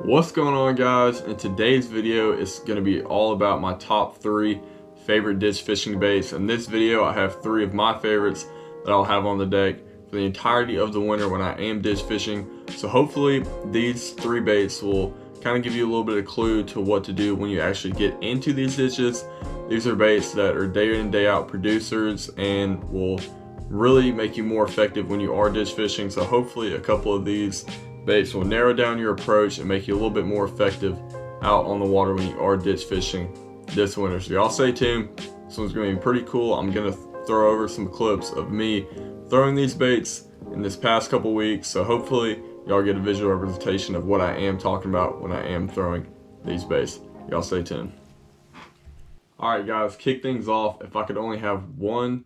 What's going on, guys? In today's video is going to be all about my top 3 favorite ditch fishing baits. In this video I have 3 of my favorites that I'll have on the deck for the entirety of the winter when I am ditch fishing. So hopefully these 3 baits will kind of give you a little bit of clue to what to do when you actually get into these ditches. These are baits that are day in day out producers and will really make you more effective when you are ditch fishing. So hopefully a couple of these baits will narrow down your approach and make you a little bit more effective out on the water when you are ditch fishing this winter. So y'all stay tuned. This one's going to be pretty cool. I'm going to throw over some clips of me throwing these baits in this past couple weeks. So hopefully y'all get a visual representation of what I am talking about when I am throwing these baits. Y'all stay tuned. Alright guys, kick things off. If I could only have one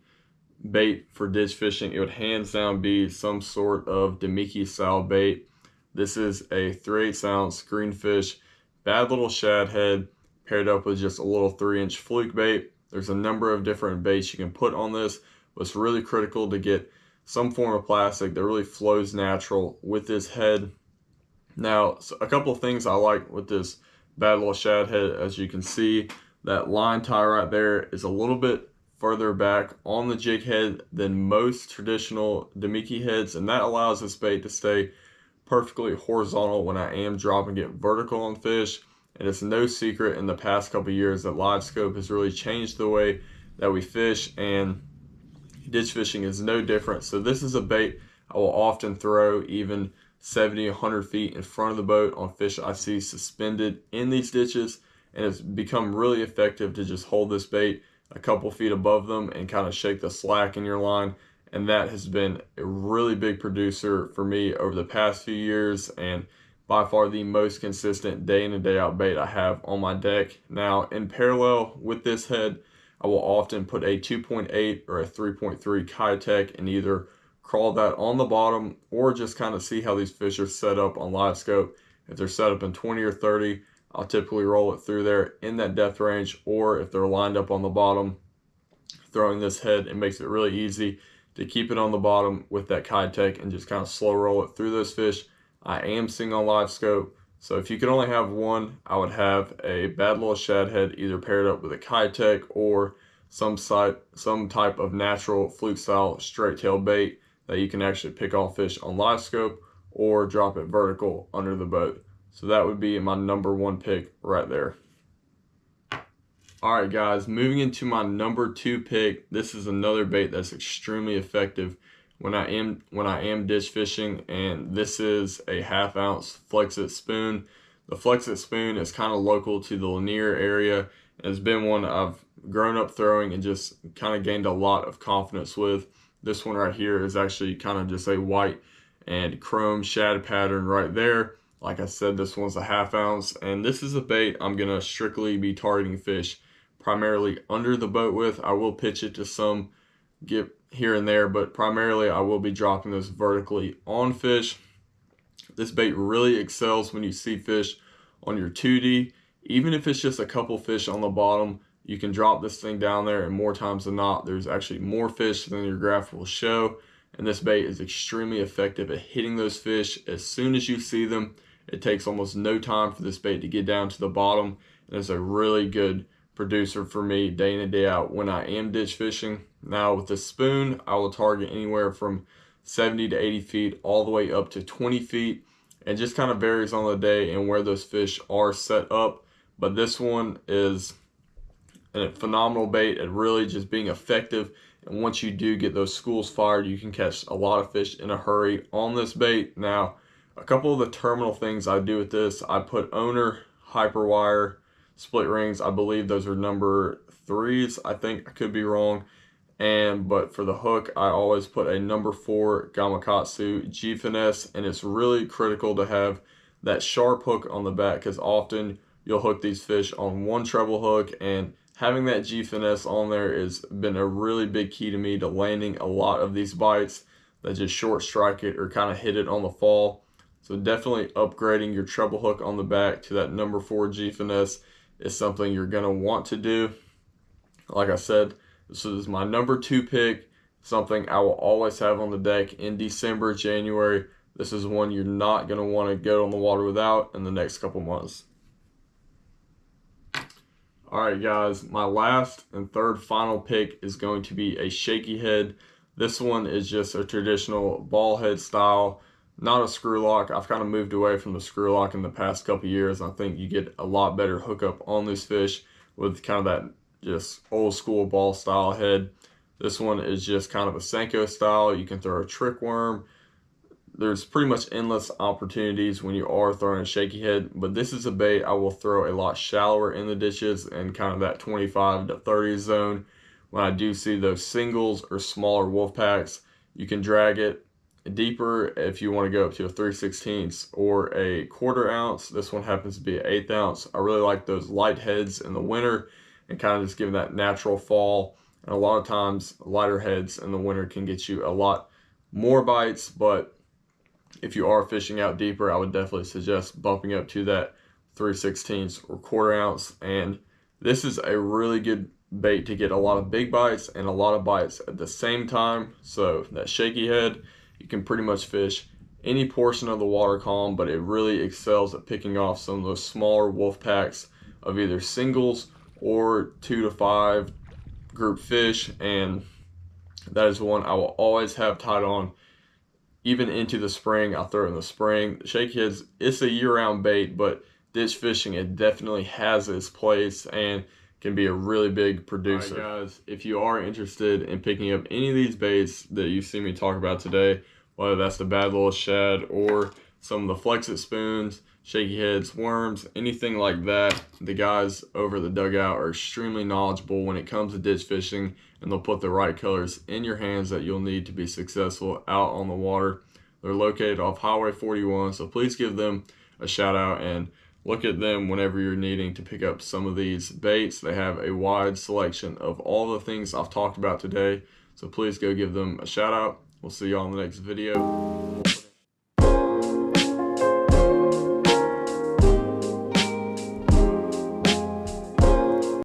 bait for ditch fishing, it would hands down be some sort of Damiki style bait. This is a 3/8 ounce greenfish bad little shad head paired up with just a little 3-inch fluke bait. There's a number of different baits you can put on this, but it's really critical to get some form of plastic that really flows natural with this head. Now, a couple of things I like with this bad little shad head, as you can see, that line tie right there is a little bit further back on the jig head than most traditional Damiki heads, and that allows this bait to stay perfectly horizontal when I am dropping it vertical on fish. And it's no secret in the past couple years that live scope has really changed the way that we fish, and ditch fishing is no different. So this is a bait I will often throw even 70-100 feet in front of the boat on fish I see suspended in these ditches, and it's become really effective to just hold this bait a couple feet above them and kind of shake the slack in your line. And that has been a really big producer for me over the past few years, and by far the most consistent day in and day out bait I have on my deck. Now, in parallel with this head, I will often put a 2.8 or a 3.3 Kitech and either crawl that on the bottom or just kind of see how these fish are set up on live scope. If they're set up in 20 or 30, I'll typically roll it through there in that depth range, or if they're lined up on the bottom, throwing this head, it makes it really easy to keep it on the bottom with that Kitech and just kind of slow roll it through those fish I am seeing on live scope. So if you could only have one, I would have a bad little shad head either paired up with a Kitech or some type of natural fluke style straight tail bait that you can actually pick off fish on live scope or drop it vertical under the boat. So that would be my number 1 pick right there. Alright guys, moving into my number 2 pick. This is another bait that's extremely effective when I am ditch fishing, and this is a 1/2 ounce Flexit Spoon. The Flexit Spoon is kind of local to the Lanier area and has been one I've grown up throwing and just kind of gained a lot of confidence with. This one right here is actually kind of just a white and chrome shad pattern right there. Like I said, this one's a 1/2 ounce, and this is a bait I'm gonna strictly be targeting fish primarily under the boat with. I will pitch it to some get here and there, but primarily I will be dropping this vertically on fish. This bait really excels when you see fish on your 2D. Even if it's just a couple fish on the bottom, you can drop this thing down there, and more times than not, there's actually more fish than your graph will show. And this bait is extremely effective at hitting those fish as soon as you see them. It takes almost no time for this bait to get down to the bottom, and it's a really good producer for me day in and day out when I am ditch fishing. Now with the spoon, I will target anywhere from 70 to 80 feet all the way up to 20 feet. It just kind of varies on the day and where those fish are set up, but this one is a phenomenal bait at really just being effective. And once you do get those schools fired, you can catch a lot of fish in a hurry on this bait. Now, a couple of the terminal things I do with this, I put owner hyperwire split rings. I believe those are number 3s. I think I could be wrong. But for the hook, I always put a number 4 Gamakatsu G finesse, and it's really critical to have that sharp hook on the back, because often you'll hook these fish on one treble hook, and having that G finesse on there has been a really big key to me to landing a lot of these bites that just short strike it or kind of hit it on the fall. So definitely upgrading your treble hook on the back to that number 4 G finesse is something you're going to want to do. Like I said, this is my number 2 pick, something I will always have on the deck in December, January, This is one you're not going to want to go on the water without in the next couple months. Alright guys, my last and third final pick is going to be a Shaky Head. This one is just a traditional ball head style, not a screw lock. I've kind of moved away from the screw lock in the past couple years. I think you get a lot better hookup on this fish with kind of that just old school ball style head. This one is just kind of a Senko style. You can throw a trick worm. There's pretty much endless opportunities when you are throwing a Shaky Head, but this is a bait I will throw a lot shallower in the ditches and kind of that 25 to 30 zone. When I do see those singles or smaller wolf packs, you can drag it deeper if you want to go up to a 3/16 or a 1/4 ounce. This one happens to be an 1/8 ounce. I really like those light heads in the winter and kind of just giving that natural fall. And a lot of times lighter heads in the winter can get you a lot more bites, but if you are fishing out deeper, I would definitely suggest bumping up to that 3/16 or 1/4 ounce. And this is a really good bait to get a lot of big bites and a lot of bites at the same time. So that Shaky Head, you can pretty much fish any portion of the water column, but it really excels at picking off some of those smaller wolf packs of either singles or 2 to 5 group fish. And that is one I will always have tied on. Even into the spring, I'll throw it in the spring. Shaky Heads, it's a year-round bait, but ditch fishing, it definitely has its place and can be a really big producer. All right, guys, if you are interested in picking up any of these baits that you see me talk about today, whether that's the bad Little Shad or some of the Flexit Spoons, Shaky Heads, worms, anything like that, the guys over the Dugout are extremely knowledgeable when it comes to ditch fishing, and they'll put the right colors in your hands that you'll need to be successful out on the water. They're located off Highway 41, so please give them a shout out and look at them whenever you're needing to pick up some of these baits. They have a wide selection of all the things I've talked about today, so please go give them a shout out. We'll see you all in the next video.